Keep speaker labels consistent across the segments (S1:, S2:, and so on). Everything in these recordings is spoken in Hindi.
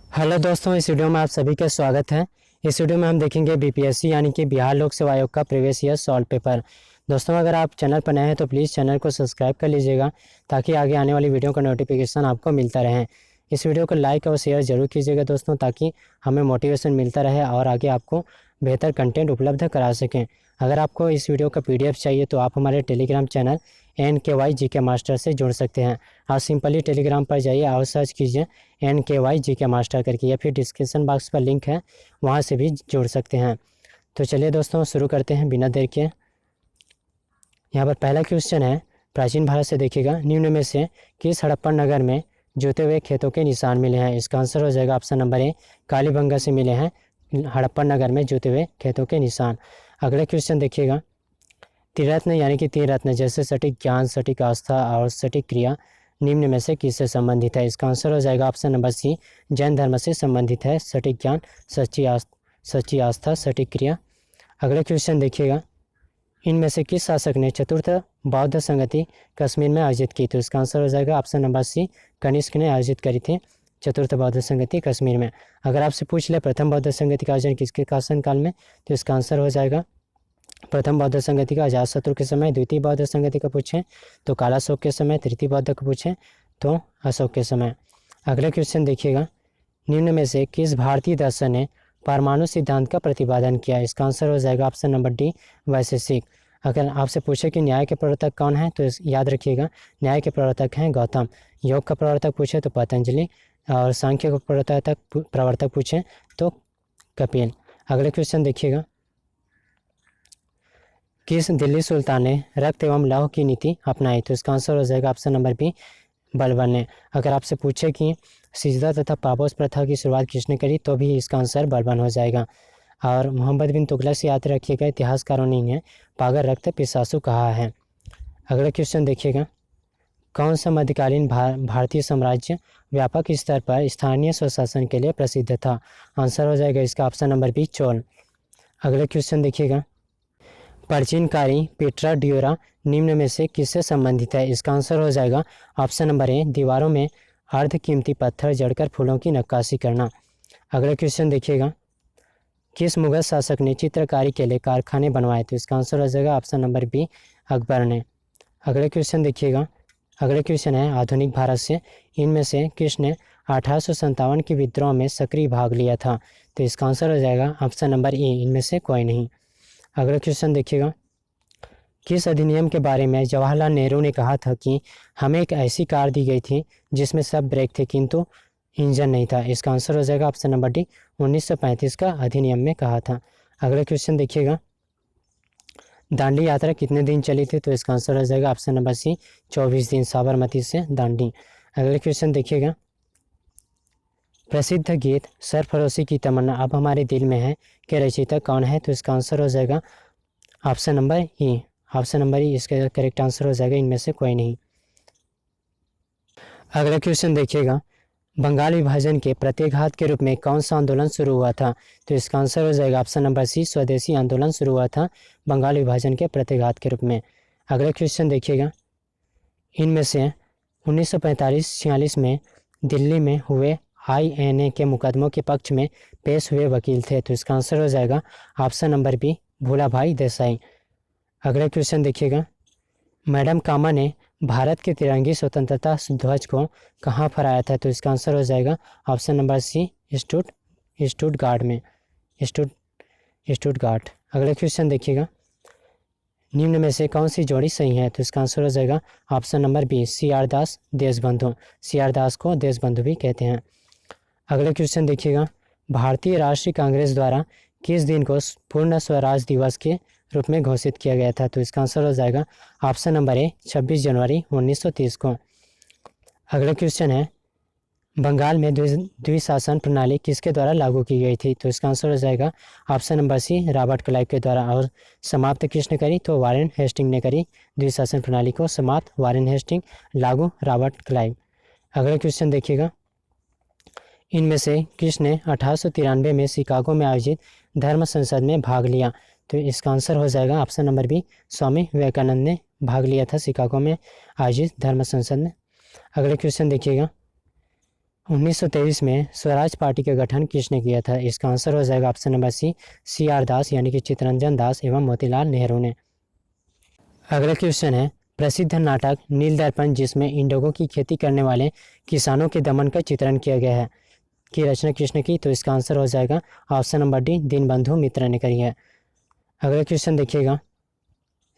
S1: हेलो दोस्तों, इस वीडियो में आप सभी का स्वागत है। इस वीडियो में हम देखेंगे बीपीएससी यानी कि बिहार लोक सेवा आयोग का प्रीवियस ईयर सॉल्व पेपर। दोस्तों, अगर आप चैनल पर नए हैं तो प्लीज़ चैनल को सब्सक्राइब कर लीजिएगा ताकि आगे आने वाली वीडियो का नोटिफिकेशन आपको मिलता रहे। इस वीडियो को लाइक और शेयर ज़रूर कीजिएगा दोस्तों, ताकि हमें मोटिवेशन मिलता रहे और आगे आपको बेहतर कंटेंट उपलब्ध करा सकें। अगर आपको इस वीडियो का PDF चाहिए तो आप हमारे Telegram channel NKY GK master से जुड़ सकते हैं। आप सिंपली टेलीग्राम पर जाइए और सर्च कीजिए NKY GK मास्टर करके, या फिर डिस्क्रिप्शन बॉक्स पर लिंक है, वहाँ से भी जुड़ सकते हैं। तो चलिए दोस्तों, शुरू करते हैं बिना देर के। यहाँ पर पहला क्वेश्चन है, प्राचीन भारत से देखिएगा, निम्न में से किस हड़प्पन नगर में जोते हुए खेतों के निशान मिले हैं? इसका आंसर हो जाएगा ऑप्शन नंबर ए, कालीबंगा से मिले हैं हड़प्पन नगर में जोते हुए खेतों के निशान। अगला क्वेश्चन देखिएगा, त्रिरत्न यानी कि 3 रत्न जैसे सटीक ज्ञान, सटीक आस्था और सटीक क्रिया निम्न में से किससे संबंधित है? इसका आंसर हो जाएगा ऑप्शन नंबर सी, जैन धर्म से संबंधित है। सटीक ज्ञान, सच्ची आस्था, सटीक क्रिया। अगला क्वेश्चन देखिएगा, इनमें से किस शासक ने चतुर्थ बौद्ध संगति कश्मीर में आयोजित की? तो इसका आंसर हो जाएगा ऑप्शन नंबर सी, कनिष्क ने आयोजित करी थी चतुर्थ बौद्ध संगति कश्मीर में। अगर आपसे पूछ ले प्रथम बौद्ध संगति का आयोजन किसके शासनकाल में, तो इसका आंसर हो जाएगा प्रथम बौद्ध संगति का अजातशत्रु के समय, द्वितीय बौद्ध संगति का पूछें तो कालाशोक के समय, तृतीय बौद्ध का पूछें तो अशोक के समय। अगला क्वेश्चन देखिएगा, निम्न में से किस भारतीय दर्शन ने परमाणु सिद्धांत का प्रतिपादन किया? इसका आंसर हो जाएगा ऑप्शन नंबर डी, वैशेषिक। अगर आपसे पूछे कि न्याय के प्रवर्तक कौन है, तो याद रखिएगा न्याय के प्रवर्तक हैं गौतम। योग का प्रवर्तक पूछे तो पतंजलि, और सांख्य का प्रवर्तक पूछें तो कपिल। अगले क्वेश्चन देखिएगा, किस दिल्ली सुल्तान ने रक्त एवं लौह की नीति अपनाई? तो इसका आंसर हो जाएगा ऑप्शन नंबर बी, बलबन ने। अगर आपसे पूछे कि सिजदा तथा पापोस प्रथा की शुरुआत किसने करी, तो भी इसका आंसर बलबन हो जाएगा। और मोहम्मद बिन तुगलक से याद रखिएगा, इतिहासकारों ने इन्हें पागल रक्त पिशासु कहा है। अगला क्वेश्चन देखिएगा, कौन सा मध्यकालीन भारतीय साम्राज्य व्यापक स्तर पर स्थानीय स्वशासन के लिए प्रसिद्ध था? आंसर हो जाएगा इसका ऑप्शन नंबर बी, चोल। अगला क्वेश्चन देखिएगा, प्राचीनकारी पेट्रा ड्यूरा निम्न में से किससे संबंधित है? इसका आंसर हो जाएगा ऑप्शन नंबर ए, दीवारों में अर्ध कीमती पत्थर जड़कर फूलों की नक्काशी करना। अगला क्वेश्चन देखिएगा, किस मुगल शासक ने चित्रकारी के लिए कारखाने बनवाए? तो इसका आंसर हो जाएगा ऑप्शन नंबर बी, अकबर ने। अगला क्वेश्चन देखिएगा, अगला क्वेश्चन है आधुनिक भारत से, इनमें से किसने 1857 के विद्रोह में सक्रिय भाग लिया था? तो इसका आंसर हो जाएगा ऑप्शन नंबर ए, इनमें से कोई नहीं। अगला क्वेश्चन देखिएगा, किस अधिनियम के बारे में जवाहरलाल नेहरू ने कहा था कि हमें एक ऐसी कार दी गई थी जिसमें सब ब्रेक थे किंतु इंजन नहीं था? इसका आंसर हो जाएगा ऑप्शन नंबर डी, 1935 का अधिनियम में कहा था। अगला क्वेश्चन देखिएगा, दांडी यात्रा कितने दिन चली थी? तो इसका आंसर हो जाएगा ऑप्शन नंबर सी, 24 दिन, साबरमती से दांडी। अगला क्वेश्चन देखिएगा, प्रसिद्ध गीत सरफरोशी की तमन्ना अब हमारे दिल में है के रचयिता कौन है? तो इसका आंसर हो जाएगा ऑप्शन नंबर ई, ऑप्शन नंबर ई इसका करेक्ट आंसर हो जाएगा, इनमें से कोई नहीं। अगला क्वेश्चन देखिएगा, बंगाल विभाजन के प्रत्याघात के रूप में कौन सा आंदोलन शुरू हुआ था? तो इसका आंसर हो जाएगा ऑप्शन नंबर सी, स्वदेशी आंदोलन शुरू हुआ था बंगाल विभाजन के प्रत्याघात के रूप में। अगला क्वेश्चन देखिएगा, इनमें से 1945-46 में दिल्ली में हुए INA के मुकदमों के पक्ष में पेश हुए वकील थे? तो इसका आंसर हो जाएगा option number B, Bhulabhai Desai. अगला क्वेश्चन देखिएगा, मैडम कामा ने भारत के तिरंगी स्वतंत्रता ध्वज को कहाँ फहराया था? तो इसका आंसर हो जाएगा ऑप्शन नंबर सी, स्टुटगार्ट में, स्टुटगार्ट। अगला क्वेश्चन देखिएगा, निम्न में से कौन सी जोड़ी सही है? तो इसका आंसर हो जाएगा ऑप्शन नंबर बी, CR दास देशबंधु। CR दास को देशबंधु भी कहते हैं। अगला क्वेश्चन देखिएगा, भारतीय राष्ट्रीय कांग्रेस द्वारा किस दिन को पूर्ण स्वराज दिवस के रूप में घोषित किया गया था? तो इसका आंसर हो जाएगा ऑप्शन नंबर ए, 26 जनवरी 1930 को। अगला क्वेश्चन है, बंगाल में द्विशासन प्रणाली किसके द्वारा लागू की गई थी? तो इसका आंसर हो जाएगा option number C, Robert Clive के द्वारा। और समाप्त किसने करी? तो वारेन हेस्टिंग ने करी द्विशासन प्रणाली को समाप्त, वारेन हेस्टिंग, लागू रॉबर्ट क्लाइव। अगला क्वेश्चन देखिएगा, इनमें से किसने 1893 में शिकागो में आयोजित धर्म संसद में भाग लिया? तो इसका आंसर हो जाएगा option number B, Swami Vivekananda ने भाग लिया था शिकागो में आयोजित धर्म संसद में। अगले क्वेश्चन देखिएगा, 1923 में स्वराज पार्टी का गठन किसने किया था? इसका आंसर हो जाएगा ऑप्शन नंबर सी आर दास यानी कि चित्तरंजन दास एवं मोतीलाल नेहरू ने। अगला क्वेश्चन है, प्रसिद्ध नाटक नील दर्पण जिसमें इंडिगो की खेती करने वाले किसानों के दमन का चित्रण किया गया है की रचना किसने की? तो इसका आंसर हो जाएगा ऑप्शन नंबर डी दीनबंधु मित्र ने करी है। अगला क्वेश्चन देखिएगा,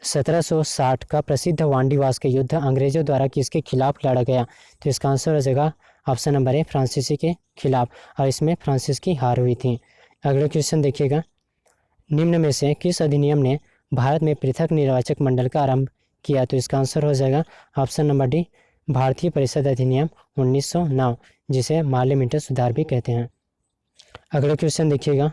S1: 1760 का प्रसिद्ध वांडीवास का युद्ध अंग्रेजों द्वारा किसके खिलाफ लड़ा गया? तो इसका आंसर हो जाएगा ऑप्शन नंबर ए फ्रांसीसी के खिलाफ, और इसमें फ्रांसिस की हार हुई थी। अगला क्वेश्चन देखिएगा, निम्न में से किस अधिनियम ने भारत में पृथक निर्वाचक मंडल का आरंभ किया? तो इसका आंसर हो जाएगा ऑप्शन नंबर डी भारतीय परिषद अधिनियम 1909, जिसे पार्लियामेंट्री सुधार भी कहते हैं। अगला क्वेश्चन देखिएगा,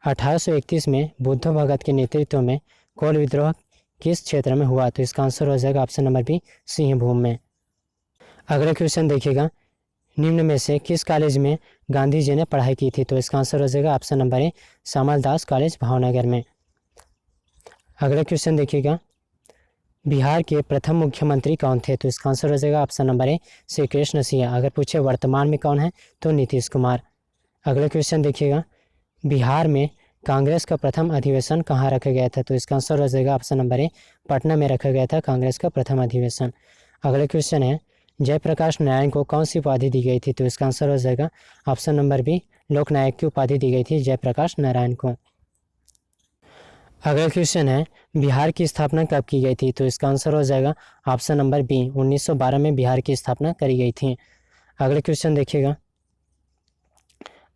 S1: 1831 में बुद्ध भगत के नेतृत्व में कोल विद्रोह किस क्षेत्र में हुआ? तो इसका आंसर हो जाएगा ऑप्शन नंबर बी सिंहभूम में। अगला क्वेश्चन देखिएगा, निम्न में से किस कॉलेज में गांधी जी ने पढ़ाई की थी? तो इसका आंसर हो जाएगा ऑप्शन नंबर ए श्यामल दास कॉलेज भावनगर में। अगला क्वेश्चन देखिएगा, बिहार के प्रथम मुख्यमंत्री कौन थे? तो इसका आंसर हो जाएगा ऑप्शन नंबर ए श्री कृष्ण सिंह। अगर पूछे वर्तमान में कौन है तो नीतीश कुमार। अगला क्वेश्चन देखिएगा, बिहार में कांग्रेस का प्रथम अधिवेशन कहाँ रखा गया था? तो इसका आंसर हो जाएगा ऑप्शन नंबर ए पटना में रखा गया था कांग्रेस का प्रथम अधिवेशन। अगला क्वेश्चन है, जयप्रकाश नारायण को कौन सी उपाधि दी गई थी? तो इसका आंसर हो जाएगा ऑप्शन नंबर बी लोकनायक की उपाधि दी गई थी जयप्रकाश नारायण को। अगला क्वेश्चन है, बिहार की स्थापना कब की गई थी? तो इसका आंसर हो जाएगा ऑप्शन नंबर बी 1912 में बिहार की स्थापना करी गई थी। अगला क्वेश्चन देखिएगा,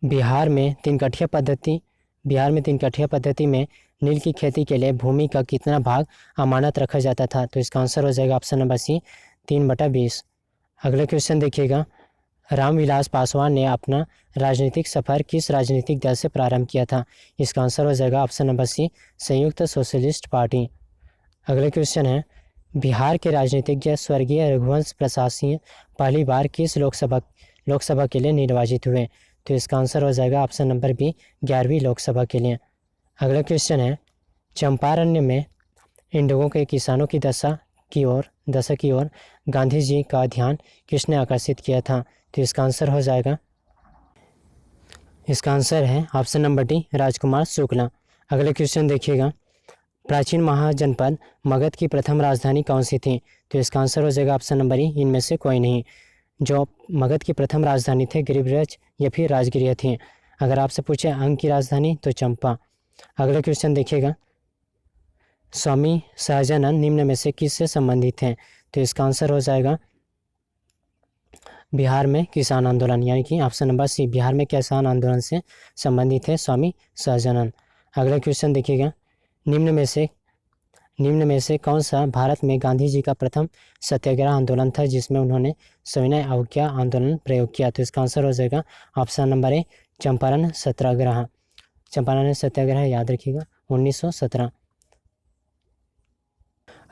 S1: बिहार में तीन कठिया पद्धति में नील की खेती के लिए भूमि का कितना भाग अमानत रखा जाता था? तो इसका आंसर हो जाएगा ऑप्शन नंबर सी 3/20। अगला क्वेश्चन देखिएगा, रामविलास पासवान ने अपना राजनीतिक सफर किस राजनीतिक दल से प्रारंभ किया था? इसका आंसर हो जाएगा ऑप्शन नंबर सी संयुक्त सोशलिस्ट पार्टी। अगला क्वेश्चन है, बिहार के राजनीतिज्ञ स्वर्गीय रघुवंश प्रसाद सिंह पहली बार किस लोकसभा के लिए निर्वाचित हुए? तो इसका आंसर हो जाएगा ऑप्शन नंबर बी 11वीं लोकसभा के लिए। अगला क्वेश्चन है, चंपारण में इंडिगो के किसानों की दशा की ओर गांधी जी का ध्यान किसने आकर्षित किया था? तो इसका आंसर हो जाएगा, इसका आंसर है option number D Rajkumar Shukla. अगले क्वेश्चन देखिएगा, प्राचीन महाजनपद मगध की प्रथम राजधानी कौन सी थी? तो इसका आंसर हो जाएगा ऑप्शन नंबर ई इनमें से कोई नहीं। जो मगध की प्रथम राजधानी थे गिरिब्रज या फिर राजगिरिया थी। अगर आपसे पूछे अंग की राजधानी तो चंपा। अगला क्वेश्चन देखिएगा, स्वामी सहजानंद निम्न में से किससे संबंधित हैं? तो इसका आंसर हो जाएगा बिहार में किसान आंदोलन, यानी कि ऑप्शन नंबर सी बिहार में किसान आंदोलन से संबंधित है स्वामी सहजानंद। अगला क्वेश्चन देखिएगा, निम्न में से कौन सा भारत में गांधी जी का प्रथम सत्याग्रह आंदोलन था जिसमें उन्होंने सविनय अवज्ञा आंदोलन प्रयोग किया? तो इसका आंसर हो जाएगा ऑप्शन नंबर ए चंपारण सत्याग्रह याद रखिएगा 1917।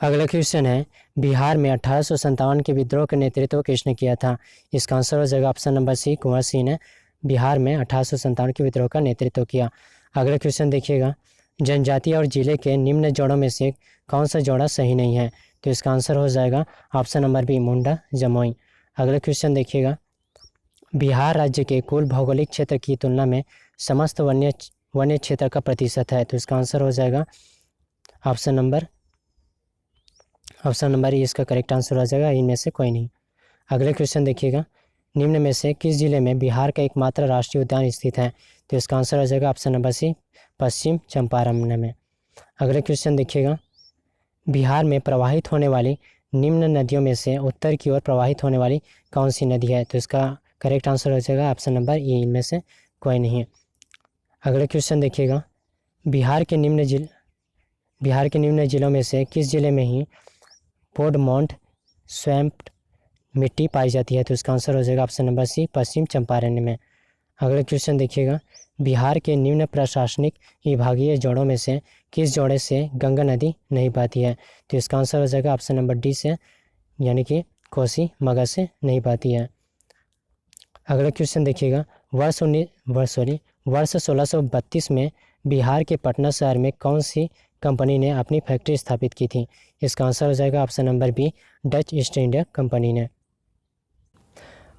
S1: अगला क्वेश्चन है, बिहार में 1857 के विद्रोह का नेतृत्व किसने किया था? इसका आंसर हो जाएगा ऑप्शन नंबर सी कुंवर सिंह ने बिहार में 1857 के विद्रोह का नेतृत्व किया। अगला क्वेश्चन देखिएगा, जनजाति और जिले के निम्न जोड़ों में से कौन सा जोड़ा सही नहीं है? तो इसका आंसर हो जाएगा ऑप्शन नंबर बी मुंडा जमुई। अगला क्वेश्चन देखिएगा, बिहार राज्य के कुल भौगोलिक क्षेत्र की तुलना में समस्त वन्य क्षेत्र का प्रतिशत है? तो इसका आंसर हो जाएगा ऑप्शन नंबर ई इसका करेक्ट आंसर हो जाएगा, इनमें से कोई नहीं। अगले क्वेश्चन देखिएगा, निम्न में से किस जिले में बिहार का एकमात्र राष्ट्रीय उद्यान स्थित है? तो इसका आंसर हो जाएगा ऑप्शन नंबर सी पश्चिम चंपारण में। अगले क्वेश्चन देखिएगा, बिहार में प्रवाहित होने वाली निम्न नदियों में से उत्तर की ओर प्रवाहित होने वाली कौन सी नदी है? तो इसका करेक्ट आंसर हो जाएगा ऑप्शन नंबर ई इनमें से कोई नहीं है। अगले क्वेश्चन देखिएगा, बिहार के निम्न जिलों में से किस जिले में ही पोडमोंट स्वैम्प मिट्टी पाई जाती है? तो इसका आंसर हो जाएगा ऑप्शन नंबर सी पश्चिम चंपारण में। अगले क्वेश्चन देखिएगा, बिहार के निम्न प्रशासनिक विभागीय जोड़ों में से किस जोड़े से गंगा नदी नहीं बहती है? तो इसका आंसर हो जाएगा ऑप्शन नंबर डी से, यानी कि कोसी मगध से नहीं बहती है। अगला क्वेश्चन देखिएगा, वर्ष 1632 में बिहार के पटना शहर में कौन सी कंपनी ने अपनी फैक्ट्री स्थापित की थी? इसका आंसर हो जाएगा option number B Dutch East India company ने।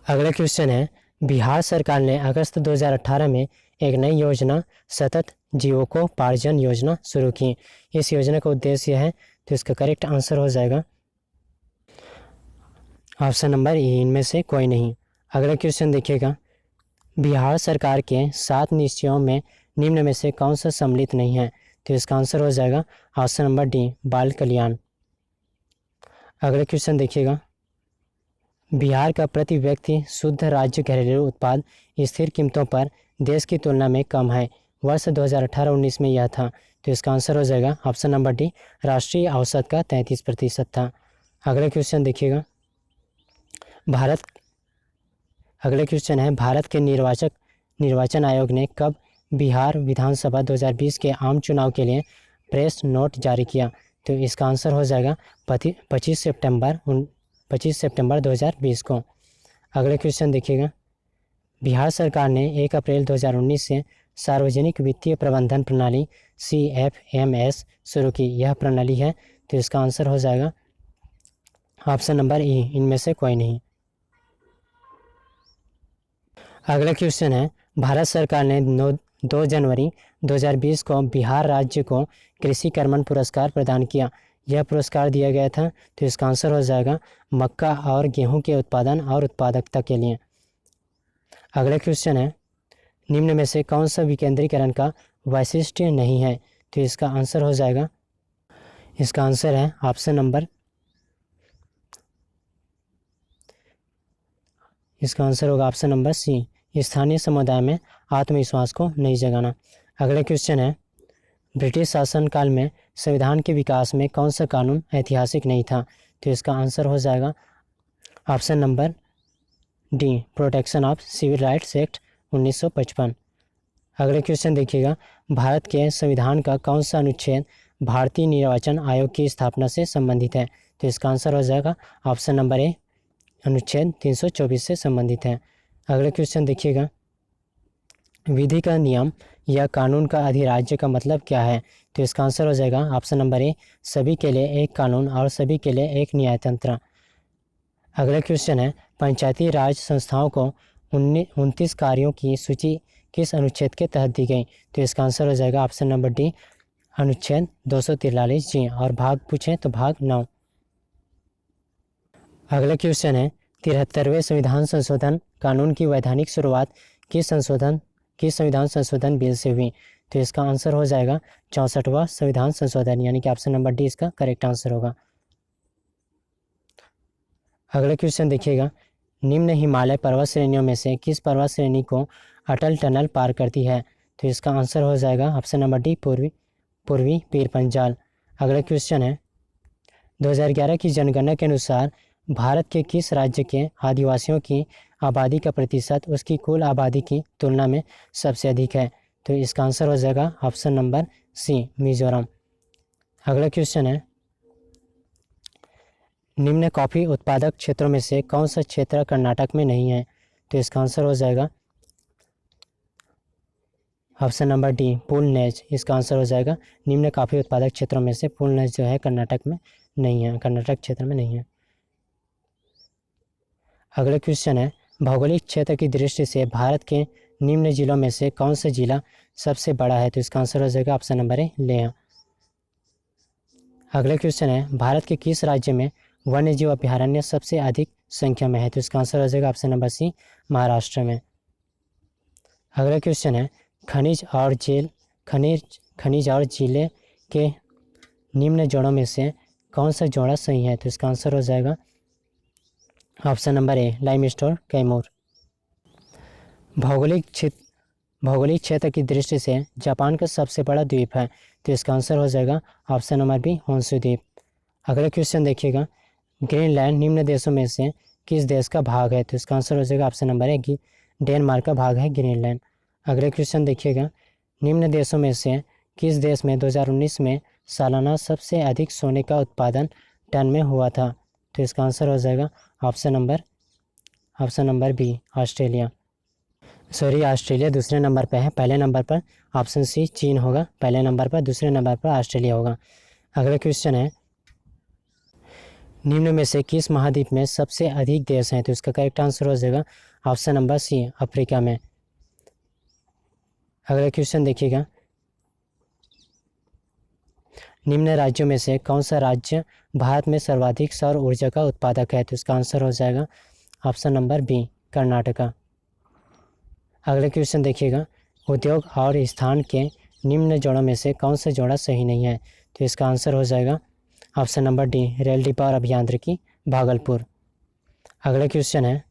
S1: अगला क्वेश्चन है, बिहार सरकार ने अगस्त 2018 में एक नई योजना सतत जीविकोपार्जन योजना शुरू की। इस योजना का उद्देश्य है, तो इसका करेक्ट आंसर हो जाएगा ऑप्शन नंबर ए, इनमें से कोई नहीं। अगला क्वेश्चन देखिएगा, बिहार सरकार के 7 निश्चयों में निम्न में से कौन सा सम्मिलित नहीं है? तो इसका आंसर हो जाएगा ऑप्शन नंबर डी, बाल कल्याण। अगला क्वेश्चन देखिएगा, बिहार का प्रति व्यक्ति शुद्ध राज्य घरेलू उत्पाद स्थिर कीमतों पर देश की तुलना में कम है। वर्ष 2018-19 में यह था। तो इसका आंसर हो जाएगा ऑप्शन नंबर डी, राष्ट्रीय औसत का 33% था। अगला क्वेश्चन देखिएगा, अगले क्वेश्चन है, भारत के निर्वाचन आयोग ने कब बिहार विधानसभा 2020 के आम चुनाव के लिए प्रेस नोट जारी किया? तो इसका आंसर हो जाएगा 25 सितंबर 2020 को। अगले क्वेश्चन देखिएगा, बिहार सरकार ने 1 अप्रैल 2019 से सार्वजनिक वित्तीय प्रबंधन प्रणाली CFMS शुरू की। यह प्रणाली है, तो इसका आंसर हो जाएगा ऑप्शन नंबर ई, इनमें से कोई नहीं। अगला क्वेश्चन है, भारत सरकार ने 2 जनवरी 2020 को बिहार राज्य को कृषि कर्मण पुरस्कार प्रदान किया। यह पुरस्कार दिया गया था, तो इसका आंसर हो जाएगा मक्का और गेहूं के उत्पादन और उत्पादकता के लिए। अगला क्वेश्चन है, निम्न में से कौन सा विकेंद्रीकरण का वैशिष्ट्य नहीं है? तो इसका आंसर हो जाएगा, इसका आंसर है ऑप्शन नंबर, इसका आंसर होगा ऑप्शन नंबर सी, स्थानीय समुदाय में आत्मविश्वास को नहीं जगाना। अगला क्वेश्चन है, ब्रिटिश शासनकाल में संविधान के विकास में कौन सा कानून ऐतिहासिक नहीं था? तो इसका आंसर हो जाएगा option number D, protection of civil rights act 1955। अगले क्वेश्चन देखिएगा, भारत के संविधान का कौन सा अनुच्छेद भारतीय निर्वाचन आयोग की स्थापना से संबंधित है? तो इसका आंसर हो जाएगा ऑप्शन नंबर ए, अनुच्छेद 324 से संबंधित है। अगले क्वेश्चन देखिएगा, विधि का नियम या कानून का अधिराज्य का मतलब क्या है? तो इसका आंसर हो जाएगा ऑप्शन नंबर ए, सभी के लिए एक कानून और सभी के लिए एक न्यायतंत्र। अगला क्वेश्चन है, पंचायती राज संस्थाओं को 29 कार्यों की सूची किस अनुच्छेद के तहत दी गई? तो इसका आंसर हो जाएगा ऑप्शन नंबर डी, अनुच्छेद 243 जी, और भाग पूछें तो भाग 9। अगला क्वेश्चन है, 73वें संविधान संशोधन कानून की वैधानिक शुरुआत किस संविधान संशोधन बिल से हुई? तो इसका आंसर हो जाएगा 64वां संविधान संशोधन, यानी कि ऑप्शन नंबर डी इसका करेक्ट आंसर होगा। अगला क्वेश्चन देखिएगा, निम्न हिमालय पर्वत श्रेणियों में से किस पर्वत श्रेणी को अटल टनल पार करती है? तो इसका आंसर हो जाएगा ऑप्शन नंबर डी, पूर्वी पीर पंजाल। अगला क्वेश्चन है, 2011 की जनगणना के अनुसार भारत के किस राज्य के आदिवासियों की आबादी का प्रतिशत उसकी कुल आबादी की तुलना में सबसे अधिक है? तो इसका आंसर हो जाएगा ऑप्शन नंबर सी, मिजोरम। अगला क्वेश्चन है, निम्न कॉफ़ी उत्पादक क्षेत्रों में से कौन सा क्षेत्र कर्नाटक में नहीं है? तो इसका आंसर हो जाएगा ऑप्शन नंबर डी, पुलनेज। इसका आंसर हो जाएगा निम्न कॉफ़ी उत्पादक क्षेत्रों में से पुलनेज जो है कर्नाटक में नहीं है, कर्नाटक क्षेत्र में नहीं है। अगला क्वेश्चन है, भौगोलिक क्षेत्र की दृष्टि से भारत के निम्न जिलों में से कौन सा जिला सबसे बड़ा है? तो इसका आंसर हो जाएगा ऑप्शन नंबर ए, लेह। अगला क्वेश्चन है, भारत के किस राज्य में वन्य जीव अभयारण्य सबसे अधिक संख्या में है? तो इसका आंसर हो जाएगा ऑप्शन नंबर सी, महाराष्ट्र में। अगला क्वेश्चन है, खनिज और जिले के निम्न जोड़ों में से कौन सा जोड़ा सही है? तो इसका आंसर हो जाएगा ऑप्शन नंबर ए, लाइमस्टोन कैमूर। भौगोलिक क्षेत्र की दृष्टि से जापान का सबसे बड़ा द्वीप है? तो इसका आंसर हो जाएगा ऑप्शन नंबर बी, होन्शु द्वीप। अगला क्वेश्चन देखिएगा, ग्रीनलैंड निम्न देशों में से किस देश का भाग है? तो इसका आंसर हो जाएगा ऑप्शन नंबर ए, डेनमार्क का भाग है ग्रीनलैंड। अगला क्वेश्चन देखिएगा, निम्न देशों में से किस देश में 2019 में सालाना सबसे अधिक सोने का उत्पादन टन में हुआ था? तो इसका आंसर हो जाएगा option number B, Australia. Australia दूसरे नंबर पर है, पहले नंबर पर ऑप्शन सी, चीन होगा पहले नंबर पर, दूसरे नंबर पर ऑस्ट्रेलिया होगा। अगला क्वेश्चन है, निम्न में से किस महाद्वीप में सबसे अधिक देश हैं? तो इसका करेक्ट आंसर हो जाएगा ऑप्शन नंबर सी अफ्रीका में। अगला क्वेश्चन देखिएगा, निम्न राज्यों में से कौन सा राज्य भारत में सर्वाधिक सौर ऊर्जा का उत्पादक है? तो इसका आंसर हो जाएगा ऑप्शन नंबर बी कर्नाटका। अगला क्वेश्चन देखिएगा, उद्योग और स्थान के निम्न जोड़ों में से कौन सा जोड़ा सही नहीं है? तो इसका आंसर हो जाएगा ऑप्शन नंबर डी रेल डिब्बा और अभियांत्रिकी भागलपुर। अगला क्वेश्चन है,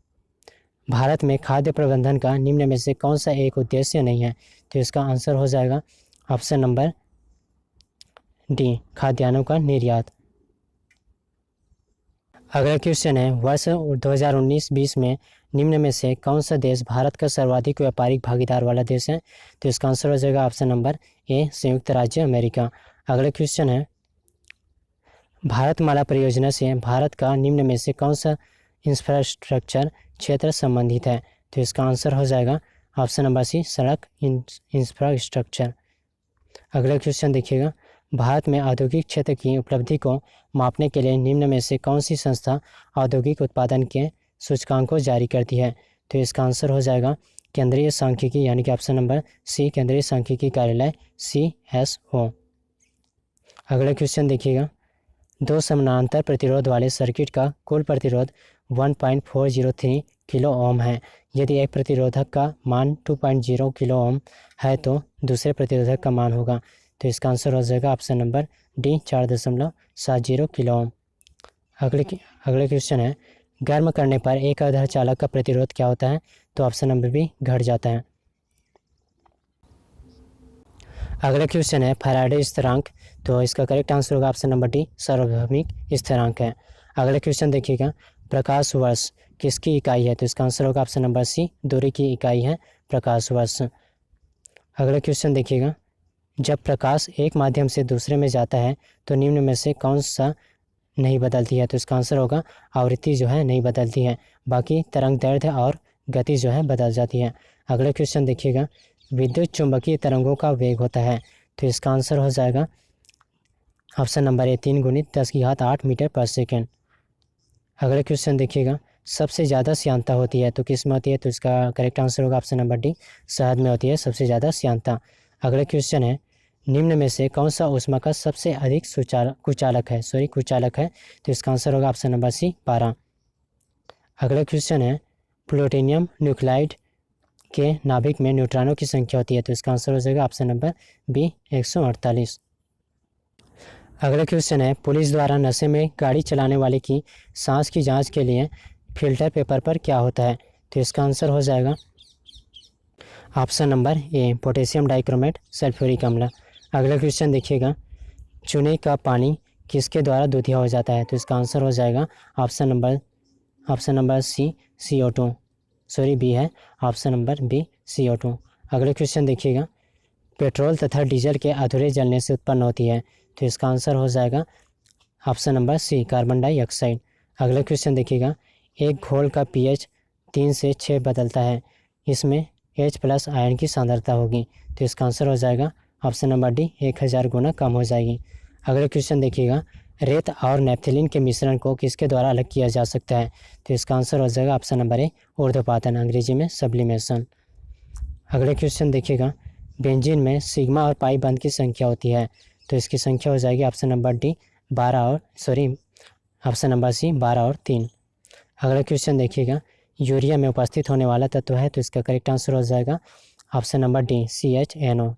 S1: भारत में खाद्य प्रबंधन का निम्न में से कौन सा एक उद्देश्य नहीं है? तो इसका आंसर हो जाएगा ऑप्शन नंबर डी खाद्यान्नों का निर्यात। अगला क्वेश्चन है, वर्ष 2019-20 में निम्न में से कौन सा देश भारत का सर्वाधिक व्यापारिक भागीदार वाला देश है? तो इसका आंसर हो जाएगा ऑप्शन नंबर ए संयुक्त राज्य अमेरिका। अगला क्वेश्चन है, भारतमाला परियोजना से भारत का निम्न में से कौन सा इंफ्रास्ट्रक्चर क्षेत्र संबंधित है? तो इसका आंसर हो जाएगा ऑप्शन नंबर सी सड़क इंफ्रास्ट्रक्चर। अगला क्वेश्चन देखिएगा, भारत में औद्योगिक क्षेत्र की उपलब्धि को मापने के लिए निम्न में से कौन सी संस्था औद्योगिक उत्पादन के सूचकांक को जारी करती है? तो इसका आंसर हो जाएगा केंद्रीय सांख्यिकी यानी कि ऑप्शन नंबर सी केंद्रीय सांख्यिकी कार्यालय CSO। अगला क्वेश्चन देखिएगा, दो समानांतर प्रतिरोध वाले सर्किट का कुल प्रतिरोध 1.403 किलो ओम है। यदि एक प्रतिरोधक का मान 2.0 किलो ओम है तो दूसरे प्रतिरोधक का मान होगा। तो इसका आंसर हो जाएगा option number D 4.70 kilo ohm. अगले क्वेश्चन है, गर्म करने पर एक अर्धचालक का प्रतिरोध क्या होता है? तो ऑप्शन नंबर बी घट जाता है। अगला क्वेश्चन है, फैराडे स्थिरांक। तो इसका करेक्ट आंसर होगा ऑप्शन नंबर डी सार्वभौमिक स्थिरांक है। अगला क्वेश्चन देखिएगा, प्रकाश वर्ष किसकी इकाई है? तो इसका आंसर होगा ऑप्शन नंबर सी दूरी की इकाई है प्रकाश वर्ष। अगला क्वेश्चन देखिएगा, जब प्रकाश एक माध्यम से दूसरे में जाता है तो निम्न में से कौन सा नहीं बदलती है? तो इसका आंसर होगा आवृत्ति जो है नहीं बदलती है, बाकी तरंग दैर्ध्य और गति जो है बदल जाती है। अगला क्वेश्चन देखिएगा, विद्युत चुंबकीय तरंगों का वेग होता है। तो इसका आंसर हो जाएगा ऑप्शन नंबर ए 3 × 10⁸ मीटर पर सेकेंड। अगला क्वेश्चन देखिएगा, सबसे ज़्यादा श्यानता होती है तो किस में होती है? तो इसका करेक्ट आंसर होगा ऑप्शन नंबर डी शहद में होती है सबसे ज़्यादा श्यानता। अगला क्वेश्चन है, निम्न में से कौन सा ऊष्मा का सबसे अधिक कुचालक है? तो इसका आंसर होगा ऑप्शन नंबर सी पारा। अगला क्वेश्चन है, प्लूटोनियम न्यूक्लाइड के नाभिक में न्यूट्रॉनों की संख्या होती है। तो इसका आंसर हो जाएगा ऑप्शन नंबर बी 148। अगला क्वेश्चन है, पुलिस द्वारा नशे में गाड़ी चलाने वाले की सांस की जांच के लिए फिल्टर पेपर पर क्या होता है? तो इसका आंसर हो जाएगा ऑप्शन नंबर ए पोटेशियम डाइक्रोमेट सल्फ्यूरिक अम्ल। अगला क्वेश्चन देखिएगा, चूने का पानी किसके द्वारा दूधिया हो जाता है? तो इसका आंसर हो जाएगा option number C CO2 B है ऑप्शन नंबर बी CO2। अगले क्वेश्चन देखिएगा, पेट्रोल तथा डीजल के अधूरे जलने से उत्पन्न होती है। तो इसका आंसर हो जाएगा option number C carbon dioxide. अगला क्वेश्चन देखिएगा, एक घोल का pH 3 से 6 बदलता है, इसमें H+ आयन की सांद्रता होगी। तो इसका आंसर हो जाएगा ऑप्शन नंबर डी 1000 गुना कम हो जाएगी। अगला क्वेश्चन देखिएगा, रेत और नेफ्थलीन के मिश्रण को किसके द्वारा अलग किया जा सकता है? तो इसका आंसर हो जाएगा ऑप्शन नंबर ए ऊर्ध्वपातन अंग्रेजी में सब्लिमेशन। अगले क्वेश्चन देखिएगा, बेंजीन में सिग्मा और पाई बंध की संख्या होती है। तो इसकी संख्या हो जाएगी option number D 12 option number C 12 और 3। अगला क्वेश्चन देखिएगा, यूरिया में उपस्थित होने वाला तत्व है। तो इसका करेक्ट आंसर हो जाएगा ऑप्शन नंबर डी CHNO,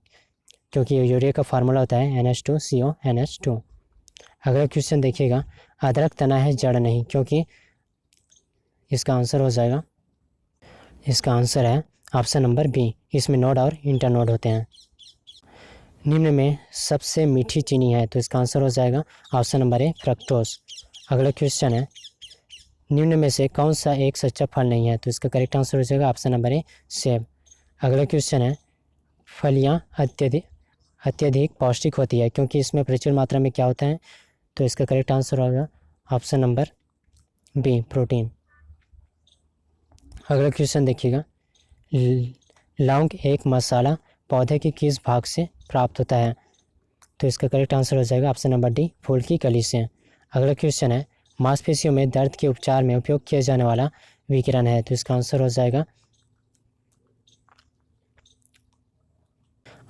S1: क्योंकि यूरिया का फार्मूला होता है NH2CO NH2। अगला क्वेश्चन देखिएगा, अदरक तना है जड़ नहीं, क्योंकि इसका आंसर हो जाएगा इसका आंसर है ऑप्शन नंबर बी, इसमें नोड और इंटरनोड होते हैं। निम्न में सबसे मीठी चीनी है। तो इसका आंसर हो जाएगा ऑप्शन नंबर ए फ्रक्टोज। अगला क्वेश्चन है, निम्न में से कौन सा एक सच्चा फल नहीं है? तो इसका करेक्ट आंसर हो जाएगा ऑप्शन नंबर ए सेब। अगला क्वेश्चन है, फलियां अत्यधिक पौष्टिक होती है क्योंकि इसमें प्रचुर मात्रा में क्या होता है? तो इसका करेक्ट आंसर होगा ऑप्शन नंबर बी प्रोटीन। अगला क्वेश्चन देखिएगा, लौंग एक मसाला पौधे के किस भाग से प्राप्त होता है? तो इसका करेक्ट आंसर हो जाएगा ऑप्शन नंबर डी फूल की कली से। अगला क्वेश्चन है, मांसपेशियों में दर्द के उपचार में उपयोग किया जाने वाला विकिरण है, तो इसका आंसर हो जाएगा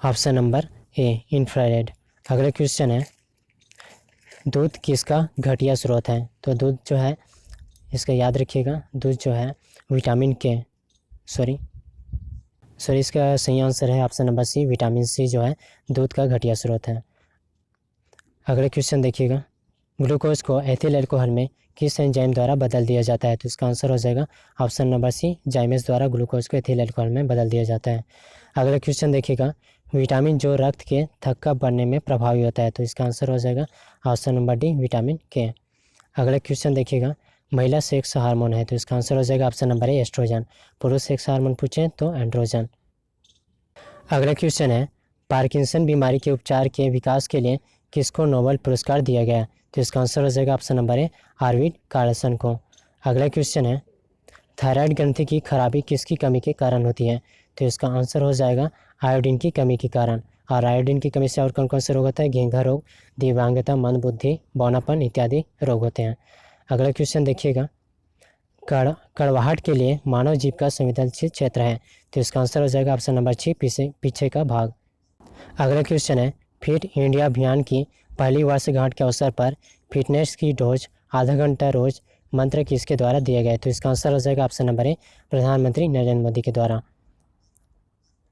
S1: ऑप्शन नंबर ए इंफ्रारेड। अगला क्वेश्चन है दूध किसका घटिया स्रोत है? तो दूध जो है, इसका याद रखिएगा, दूध जो है विटामिन के सॉरी इसका सही आंसर है option number C, vitamin C जो है दूध का घटिया स्रोत है। अगला क्वेश्चन देखिएगा, ग्लूकोज को एथिल अल्कोहल में किस एंजाइम द्वारा बदल दिया जाता है? तो इसका आंसर हो जाएगा ऑप्शन नंबर सी, जाइमेस द्वारा ग्लूकोज को एथिल अल्कोहल में बदल दिया जाता है। अगला क्वेश्चन देखिएगा, विटामिन जो रक्त के थक्का बढ़ने में प्रभावी होता है? तो इसका आंसर हो जाएगा ऑप्शन नंबर डी, विटामिन के। अगला क्वेश्चन देखिएगा, महिला सेक्स हार्मोन है? तो इसका आंसर हो जाएगा ऑप्शन नंबर ए, एस्ट्रोजन। पुरुष सेक्स हार्मोन पूछें तो एंड्रोजन। अगला क्वेश्चन है, पार्किंसन बीमारी के उपचार के विकास के लिए किसको नोबेल पुरस्कार दिया गया? तो इसका आंसर हो जाएगा ऑप्शन नंबर ए, आर्विड कार्लसन को। अगला क्वेश्चन है, थायराइड ग्रंथि की खराबी किसकी कमी के कारण होती है? तो इसका आंसर हो जाएगा आयोडीन की कमी के कारण। और आयोडीन की कमी से और कौन कौन से रोग होता है? घेंघा रोग, दिव्यांगता, मंदबुद्धि, बौनापन इत्यादि रोग होते हैं। अगला क्वेश्चन देखिएगा, कड़वाहट के लिए मानव जीभ का संवेदनशील क्षेत्र है? तो इसका आंसर हो जाएगा ऑप्शन नंबर सी, पीछे का भाग। अगला क्वेश्चन है, फिट इंडिया अभियान की पहली वर्षगांठ के अवसर पर फिटनेस की डोज आधा घंटा रोज मंत्र किसके द्वारा दिया गया है? तो इसका आंसर हो जाएगा ऑप्शन नंबर ए, प्रधानमंत्री नरेंद्र मोदी के द्वारा।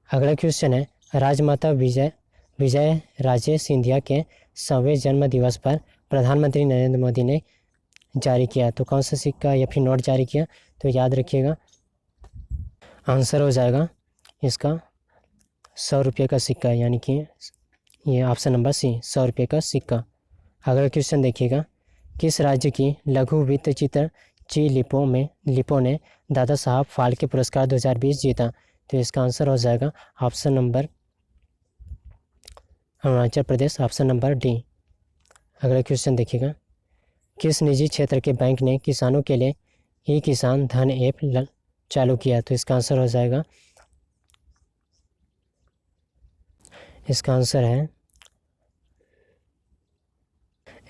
S1: अगला क्वेश्चन है, राजमाता विजय राजे सिंधिया के 100वें जन्म दिवस पर प्रधानमंत्री नरेंद्र मोदी ने जारी किया, तो कौन सा सिक्का या फिर नोट जारी किया? तो याद रखिएगा, आंसर हो जाएगा इसका 100 रुपये का सिक्का, यानी कि ये ऑप्शन नंबर सी, 100 रुपये का सिक्का। अगला क्वेश्चन देखिएगा, किस राज्य की लघु वित्त चित्र ची लिपो ने दादा साहब फाल्के पुरस्कार 2020 जीता? तो इसका आंसर हो जाएगा option number Arunachal Pradesh, option number D. अगला क्वेश्चन देखिएगा, किस निजी क्षेत्र के बैंक ने किसानों के लिए ई किसान धन ऐप चालू किया? तो इसका आंसर हो जाएगा, इसका आंसर है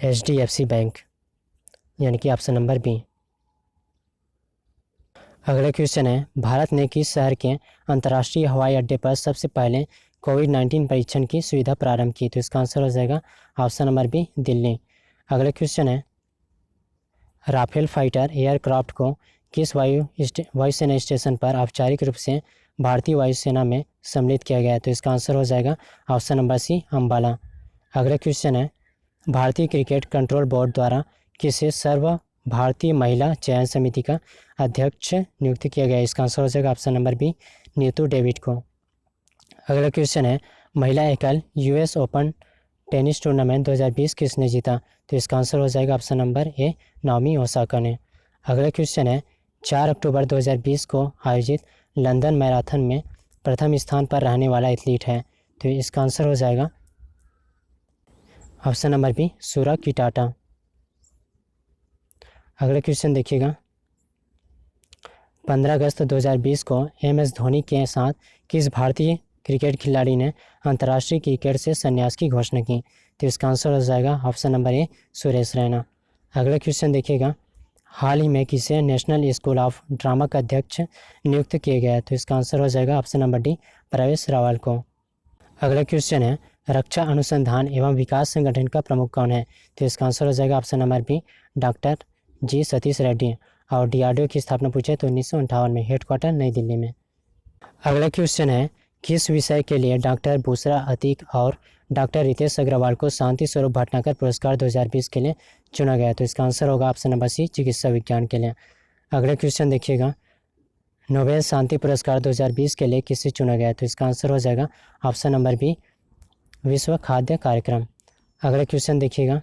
S1: HDFC बैंक, यानी कि ऑप्शन नंबर बी। अगला क्वेश्चन है, भारत ने किस शहर के अंतर्राष्ट्रीय हवाई अड्डे पर सबसे पहले कोविड-19 परीक्षण की सुविधा प्रारंभ की? तो इसका आंसर हो जाएगा ऑप्शन नंबर बी, दिल्ली। अगला क्वेश्चन है, राफेल फाइटर एयरक्राफ्ट को किस वायुसेना स्टेशन पर औपचारिक रूप से भारतीय वायुसेना में सम्मिलित किया गया है? तो इसका आंसर हो जाएगा ऑप्शन नंबर सी, अम्बाला। अगला क्वेश्चन है, भारतीय क्रिकेट कंट्रोल बोर्ड द्वारा किसे सर्व भारतीय महिला चयन समिति का अध्यक्ष नियुक्त किया गया है? इसका आंसर हो जाएगा option number B, Neetu David को। अगला क्वेश्चन है, महिला एकल US ओपन टेनिस टूर्नामेंट 2020 किसने जीता? तो इसका आंसर हो जाएगा ऑप्शन नंबर ए, नाओमी ओसाका ने। अगला क्वेश्चन है, 4 अक्टूबर 2020 को आयोजित लंदन मैराथन में प्रथम स्थान पर रहने वाला एथलीट है? तो इसका आंसर हो जाएगा ऑप्शन नंबर बी, सूरा किटाटा। अगला क्वेश्चन देखिएगा, 15 अगस्त 2020 को MS धोनी के साथ किस भारतीय क्रिकेट खिलाड़ी ने अंतर्राष्ट्रीय क्रिकेट से संन्यास की घोषणा की? तो इसका आंसर हो जाएगा ऑप्शन नंबर ए, सुरेश रैना। अगला क्वेश्चन देखिएगा, हाल ही में किसे नेशनल स्कूल ऑफ ड्रामा का अध्यक्ष नियुक्त किया गया है? तो इसका आंसर हो जाएगा ऑप्शन नंबर डी, प्रवेश रावल को। अगला क्वेश्चन है, रक्षा अनुसंधान एवं विकास संगठन का प्रमुख कौन है? तो इसका आंसर हो जाएगा ऑप्शन नंबर बी, डॉक्टर जी सतीश रेड्डी। और DRDO की स्थापना पूछे तो 1958 में, हेडक्वार्टर नई दिल्ली में। अगला क्वेश्चन है, किस विषय के लिए डॉक्टर बुशरा अतीक और डॉक्टर रितेश अग्रवाल को शांति स्वरूप भटनागर पुरस्कार 2020 के लिए चुना गया? तो इसका आंसर होगा ऑप्शन नंबर सी, चिकित्सा विज्ञान के लिए। अगला क्वेश्चन देखिएगा, नोबेल शांति पुरस्कार 2020 के लिए किसे चुना गया? तो इसका आंसर हो जाएगा ऑप्शन नंबर बी, विश्व खाद्य कार्यक्रम। अगला क्वेश्चन देखिएगा,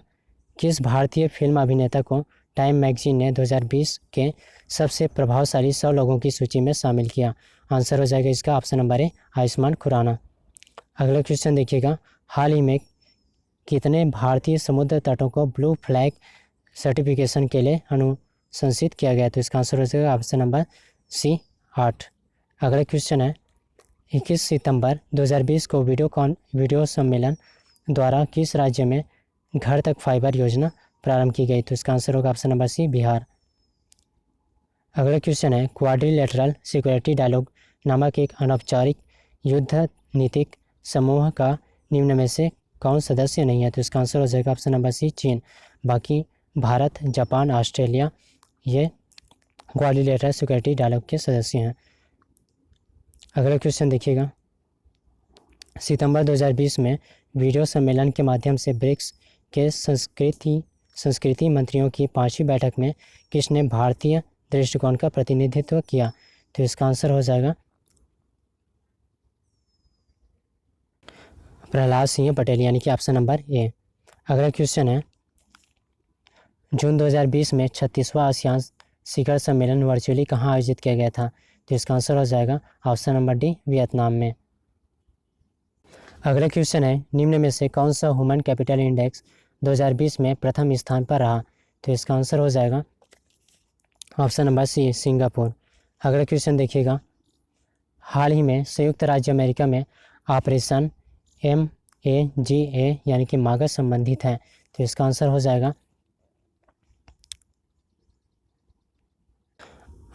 S1: किस भारतीय फिल्म अभिनेता को टाइम मैगजीन ने 2020 के सबसे प्रभावशाली 100 लोगों की सूची में शामिल किया? आंसर हो जाएगा इसका option number A, Ayushmann Khurrana. अगला क्वेश्चन देखिएगा, हाल ही में कितने भारतीय समुद्र तटों को ब्लू फ्लैग सर्टिफिकेशन के लिए अनुशंसित किया गया? तो इसका आंसर हो जाएगा ऑप्शन नंबर सी, 8। अगला क्वेश्चन है, 21 सितंबर 2020 को वीडियो सम्मेलन द्वारा किस राज्य में घर तक फाइबर योजना प्रारंभ की गई? तो इसका आंसर होगा ऑप्शन नंबर सी, बिहार। अगला क्वेश्चन है क्वाड्रिलेटरल सिक्योरिटी डायलॉग नामक एक अनौपचारिक युद्ध नीतिक समूह का निम्न में से कौन सदस्य नहीं है? तो इसका आंसर हो जाएगा ऑप्शन नंबर सी चीन। बाकी भारत, जापान, ऑस्ट्रेलिया ये क्वाड्रिलेटरल सिक्योरिटी डायलॉग के सदस्य हैं। अगला क्वेश्चन देखिएगा, सितंबर 2020 में वीडियो सम्मेलन के माध्यम से ब्रिक्स के संस्कृति मंत्रियों की 5वीं बैठक में किसने भारतीय दृष्टिकोण का प्रतिनिधित्व किया? तो इसका आंसर हो जाएगा प्रहलाद सिंह पटेल, यानी कि ऑप्शन नंबर ए। अगला क्वेश्चन है, जून 2020 में 36वां आसियान शिखर सम्मेलन वर्चुअली कहाँ आयोजित किया गया था? तो इसका आंसर हो जाएगा ऑप्शन नंबर डी, वियतनाम में। अगला क्वेश्चन है, निम्न में से कौन सा ह्यूमन कैपिटल इंडेक्स 2020 में प्रथम स्थान पर रहा? तो इसका आंसर हो जाएगा ऑप्शन नंबर सी, सिंगापुर। अगला क्वेश्चन देखिएगा, हाल ही में संयुक्त राज्य अमेरिका में ऑपरेशन MAGA यानी कि मागा संबंधित है। तो इसका आंसर हो जाएगा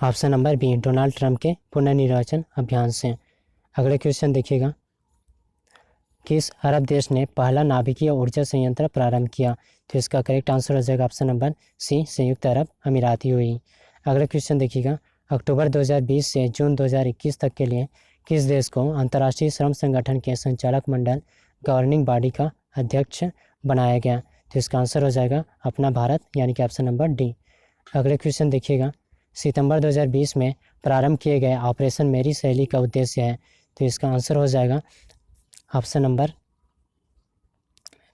S1: option number B, Donald Trump के पुनर्निर्वाचन अभियान से। अगला क्वेश्चन देखिएगा, किस अरब देश ने पहला नाभिकीय ऊर्जा संयंत्र प्रारंभ किया? तो इसका करेक्ट आंसर हो जाएगा ऑप्शन नंबर सी, संयुक्त अरब अमीरात यूएई। अगला क्वेश्चन देखिएगा, अक्टूबर 2020 से जून 2021 तक के लिए किस देश को अंतर्राष्ट्रीय श्रम संगठन के संचालक मंडल गवर्निंग बॉडी का अध्यक्ष बनाया गया? तो इसका आंसर हो जाएगा अपना भारत, यानी कि ऑप्शन नंबर डी। अगले क्वेश्चन देखिएगा, सितंबर 2020 में प्रारंभ किए गए ऑपरेशन मेरी सहेली का उद्देश्य है? तो इसका आंसर हो जाएगा ऑप्शन नंबर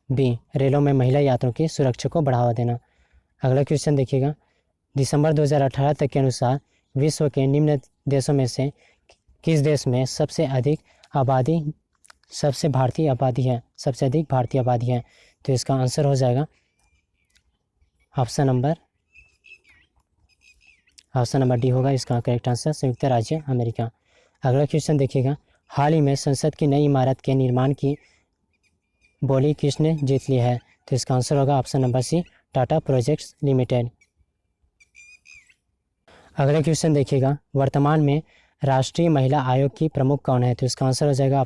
S1: बी, रेलों में महिला यात्रियों की सुरक्षा को बढ़ावा देना। अगला क्वेश्चन देखिएगा, दिसंबर 2018 तक के अनुसार विश्व के निम्न देशों में से किस देश में सबसे अधिक भारतीय आबादी है? तो इसका आंसर हो जाएगा ऑप्शन नंबर डी होगा इसका करेक्ट आंसर, संयुक्त राज्य अमेरिका। अगला क्वेश्चन देखिएगा, हाल ही में संसद की नई इमारत के निर्माण की बोली किसने जीत ली है? तो इसका आंसर होगा option number C, Tata Projects Limited. अगला क्वेश्चन देखिएगा, वर्तमान में राष्ट्रीय महिला आयोग की प्रमुख कौन है? तो इसका आंसर हो जाएगा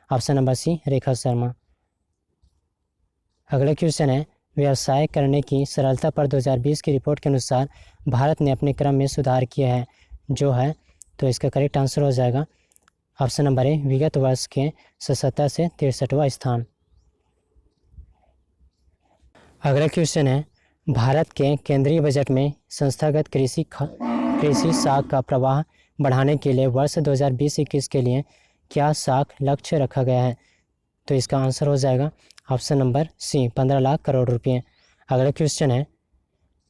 S1: ऑप्शन नंबर सी, रेखा शर्मा। अगला क्वेश्चन है, व्यवसाय करने की सरलता पर 2020 की रिपोर्ट के अनुसार भारत ने अपने क्रम में सुधार किया है जो है? तो इसका करेक्ट आंसर हो जाएगा ऑप्शन नंबर ए, विगत वर्ष के 77 से 63वां स्थान। अगला क्वेश्चन है, भारत के केंद्रीय बजट में संस्थागत कृषि साख का प्रवाह बढ़ाने के लिए वर्ष 2020-21 के लिए क्या साख लक्ष्य रखा गया है? तो इसका आंसर हो जाएगा option number C, 15 lakh crore रुपये। अगला क्वेश्चन है,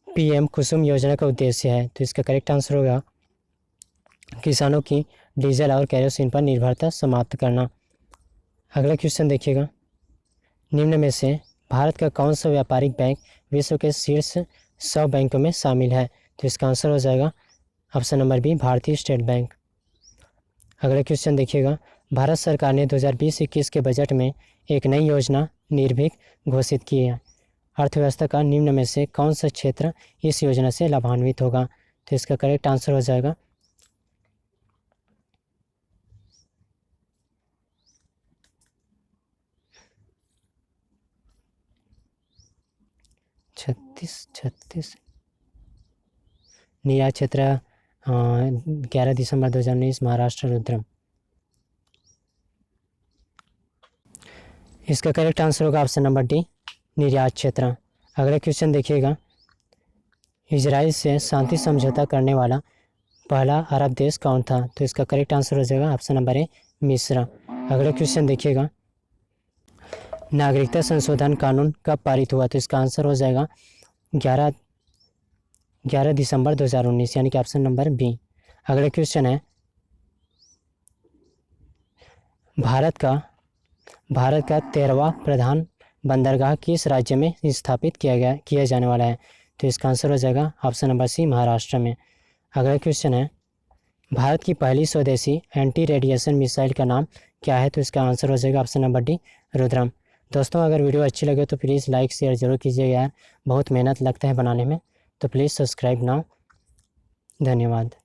S1: PM कुसुम योजना का उद्देश्य है? तो इसका करेक्ट आंसर होगा किसानों की डीजल और केरोसिन पर निर्भरता समाप्त करना। अगला क्वेश्चन देखिएगा, निम्न में से भारत का कौन सा व्यापारिक बैंक विश्व के शीर्ष 100 बैंकों में शामिल है? तो इसका आंसर हो जाएगा ऑप्शन नंबर बी, भारतीय स्टेट बैंक। अगला क्वेश्चन देखिएगा, भारत सरकार ने 2020-21 के बजट में एक नई योजना निर्भीक घोषित की है। अर्थव्यवस्था का निम्न में से कौन सा क्षेत्र इस योजना से लाभान्वित होगा? तो इसका करेक्ट आंसर हो जाएगा छत्तीस निर्यात क्षेत्र 11 दिसंबर 2019 महाराष्ट्र रुद्रम। इसका करेक्ट आंसर होगा ऑप्शन नंबर डी, निर्यात क्षेत्र। अगला क्वेश्चन देखिएगा, इजराइल से शांति समझौता करने वाला पहला अरब देश कौन था? तो इसका करेक्ट आंसर हो जाएगा ऑप्शन नंबर ए, मिस्र। अगला क्वेश्चन देखिएगा, नागरिकता संशोधन कानून कब पारित हुआ? तो इसका आंसर हो जाएगा 11 दिसंबर 2019, यानी कि ऑप्शन नंबर बी। अगला क्वेश्चन है, भारत का 13वां प्रधान बंदरगाह किस राज्य में स्थापित किया जाने वाला है? तो इसका आंसर हो जाएगा ऑप्शन नंबर सी, महाराष्ट्र में। अगला क्वेश्चन है, भारत की पहली स्वदेशी एंटी रेडिएशन मिसाइल का नाम क्या है? तो इसका आंसर हो जाएगा ऑप्शन नंबर डी, रुद्रम। दोस्तों अगर वीडियो अच्छी लगे तो प्लीज़ लाइक शेयर ज़रूर कीजिएगा यार, बहुत मेहनत लगता है बनाने में, तो प्लीज़ सब्सक्राइब नाउ। धन्यवाद।